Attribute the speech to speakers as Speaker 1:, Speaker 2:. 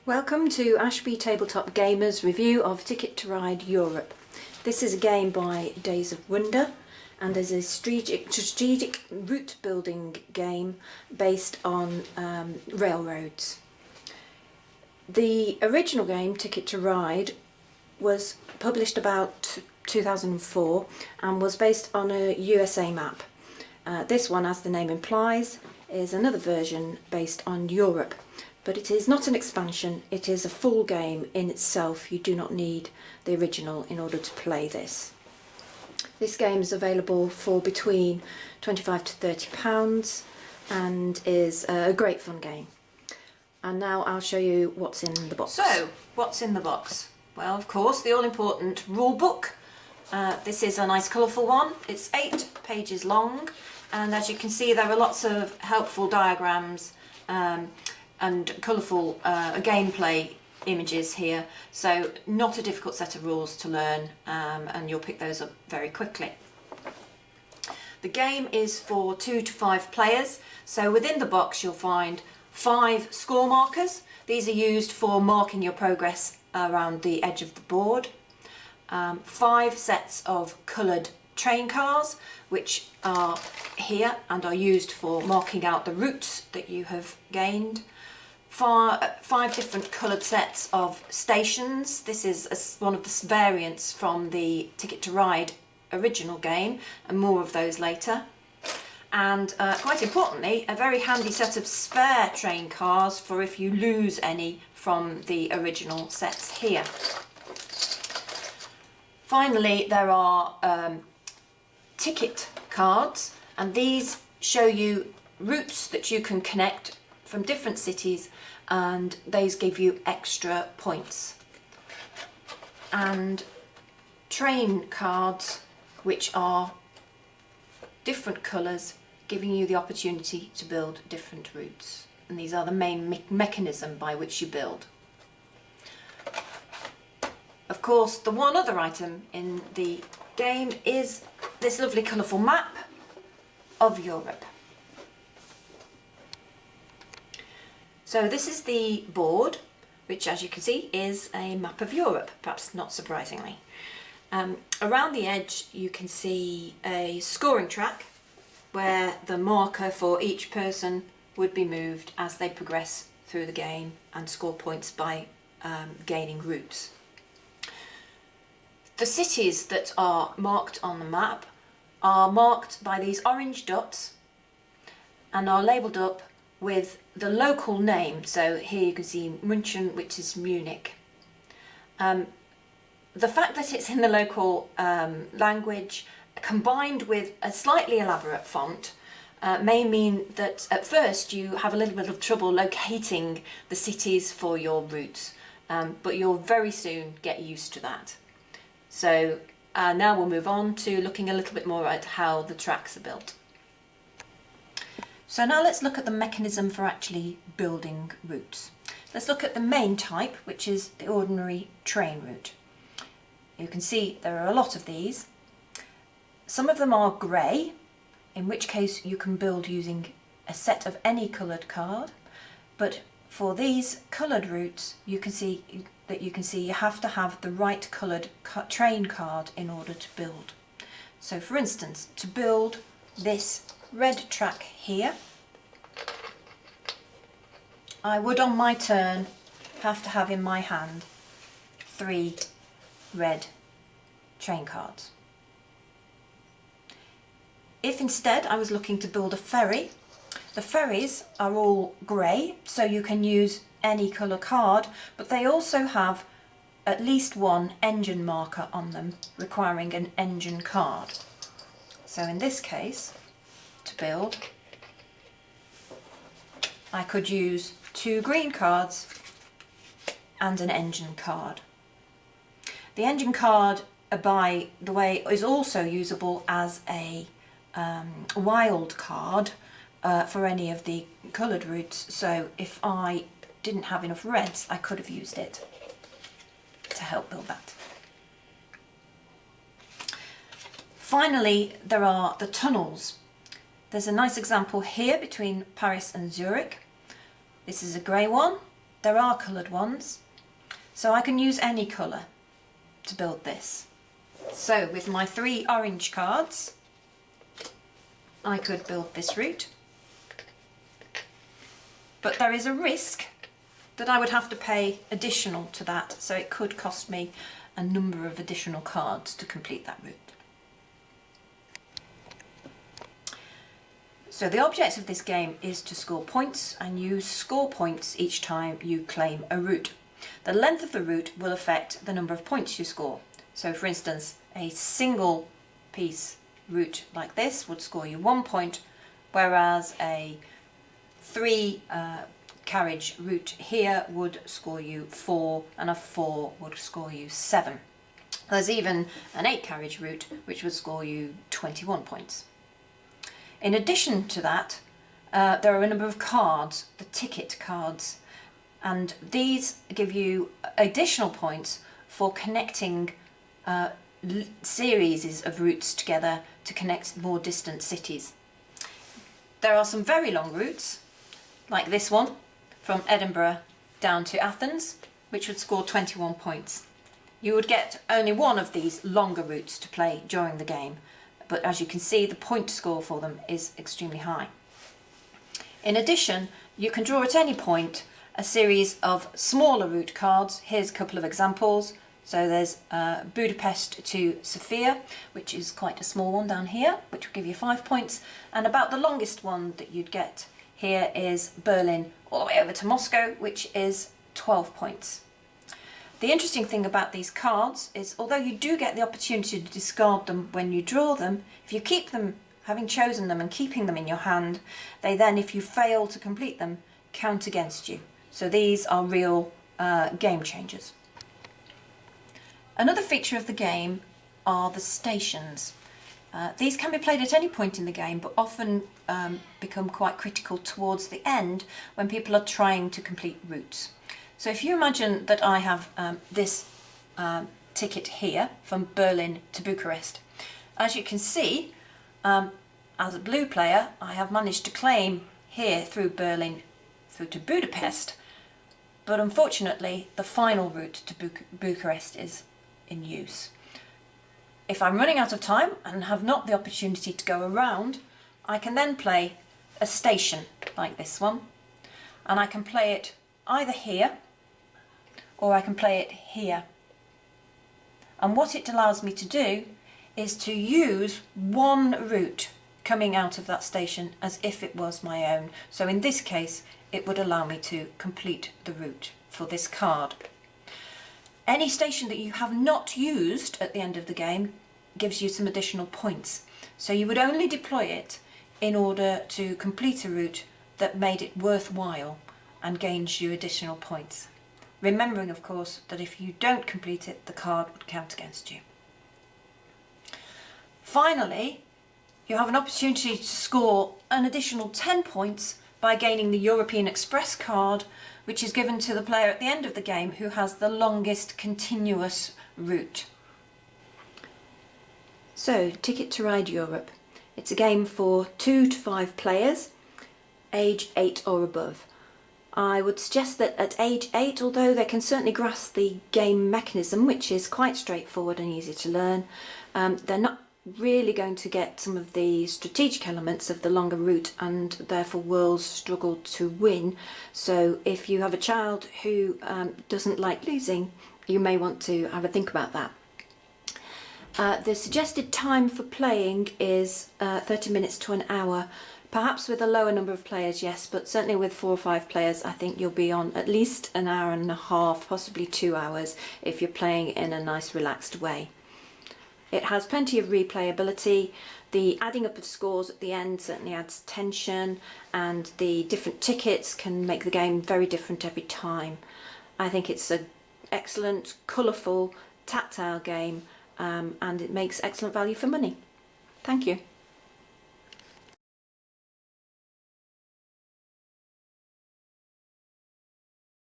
Speaker 1: Welcome to Ashby Tabletop Gamers review of Ticket to Ride Europe. This is a game by Days of Wonder and is a strategic route building game based on railroads. The original game, Ticket to Ride, was published about 2004 and was based on a USA map. This one, as the name implies, is another version based on Europe. But it is not an expansion, it is a full game in itself. You do not need the original in order to play this. This game is available for between £25 to £30 and is a great fun game. And now I'll show you what's in the box.
Speaker 2: So, what's in the box? Well, of course, the all-important rule book. This is a nice colourful one. It's 8 pages long, and as you can see there are lots of helpful diagrams and colourful gameplay images here, so not a difficult set of rules to learn, and you'll pick those up very quickly. The game is for 2 to 5 players, so within the box you'll find 5 score markers. These are used for marking your progress around the edge of the board. 5 sets of coloured train cars, which are here and are used for marking out the routes that you have gained. 5 different coloured sets of stations. This is one of the variants from the Ticket to Ride original game, and more of those later. And quite importantly, a very handy set of spare train cars for if you lose any from the original sets here. Finally, there are ticket cards, and these show you routes that you can connect from different cities, and these give you extra points. And train cards, which are different colours, giving you the opportunity to build different routes. And these are the main mechanism by which you build. Of course, the one other item in the game is this lovely colourful map of Europe. So this is the board, which, as you can see, is a map of Europe, perhaps not surprisingly. Around the edge you can see a scoring track where the marker for each person would be moved as they progress through the game and score points by gaining routes. The cities that are marked on the map are marked by these orange dots and are labelled up with the local name. So here you can see München, which is Munich. The fact that it's in the local language, combined with a slightly elaborate font, may mean that at first you have a little bit of trouble locating the cities for your routes, but you'll very soon get used to that. So now we'll move on to looking a little bit more at how the tracks are built. So now let's look at the mechanism for actually building routes. Let's look at the main type, which is the ordinary train route. You can see there are a lot of these. Some of them are grey, in which case you can build using a set of any coloured card, but for these coloured routes you can see you have to have the right coloured train card in order to build. So for instance, to build this red track here, I would on my turn have to have in my hand 3 red train cards. If instead I was looking to build a ferry, the ferries are all grey, so you can use any colour card, but they also have at least one engine marker on them, requiring an engine card. So in this case, to build, I could use 2 green cards and an engine card. The engine card, by the way, is also usable as a wild card for any of the coloured routes, so if I didn't have enough reds I could have used it to help build that. Finally, there are the tunnels. There's a nice example here between Paris and Zurich. This is a grey one, there are coloured ones, so I can use any colour to build this. So with my 3 orange cards, I could build this route, but there is a risk that I would have to pay additional to that, so it could cost me a number of additional cards to complete that route. So the object of this game is to score points, and you score points each time you claim a route. The length of the route will affect the number of points you score. So for instance, a single piece route like this would score you 1 point, whereas a 3 carriage route here would score you 4, and a 4 would score you 7. There's even an 8 carriage route which would score you 21 points. In addition to that, there are a number of cards, the ticket cards, and these give you additional points for connecting series of routes together to connect more distant cities. There are some very long routes, like this one, from Edinburgh down to Athens, which would score 21 points. You would get only one of these longer routes to play during the game, but as you can see, the point score for them is extremely high. In addition, you can draw at any point a series of smaller route cards. Here's a couple of examples. So there's Budapest to Sofia, which is quite a small one down here, which will give you 5 points. And about the longest one that you'd get here is Berlin all the way over to Moscow, which is 12 points. The interesting thing about these cards is, although you do get the opportunity to discard them when you draw them, if you keep them, having chosen them and keeping them in your hand, they then, if you fail to complete them, count against you. So these are real game changers. Another feature of the game are the stations. These can be played at any point in the game, but often become quite critical towards the end when people are trying to complete routes. So if you imagine that I have this ticket here from Berlin to Bucharest, as you can see, as a blue player, I have managed to claim here through Berlin through to Budapest, but unfortunately the final route to Bucharest is in use. If I'm running out of time and have not the opportunity to go around, I can then play a station like this one, and I can play it either here or I can play it here. And what it allows me to do is to use one route coming out of that station as if it was my own. So in this case, it would allow me to complete the route for this card. Any station that you have not used at the end of the game gives you some additional points. So you would only deploy it in order to complete a route that made it worthwhile and gains you additional points. Remembering, of course, that if you don't complete it, the card would count against you. Finally, you have an opportunity to score an additional 10 points by gaining the European Express card, which is given to the player at the end of the game who has the longest continuous route.
Speaker 1: So, Ticket to Ride Europe. It's a game for 2 to 5 players, age 8 or above. I would suggest that at age 8, although they can certainly grasp the game mechanism, which is quite straightforward and easy to learn, they're not really going to get some of the strategic elements of the longer route, and therefore will struggle to win. So if you have a child who doesn't like losing, you may want to have a think about that. The suggested time for playing is 30 minutes to an hour. Perhaps with a lower number of players, yes, but certainly with 4 or 5 players, I think you'll be on at least an hour and a half, possibly 2 hours, if you're playing in a nice relaxed way. It has plenty of replayability. The adding up of scores at the end certainly adds tension, and the different tickets can make the game very different every time. I think it's an excellent, colourful, tactile game, and it makes excellent value for money. Thank you.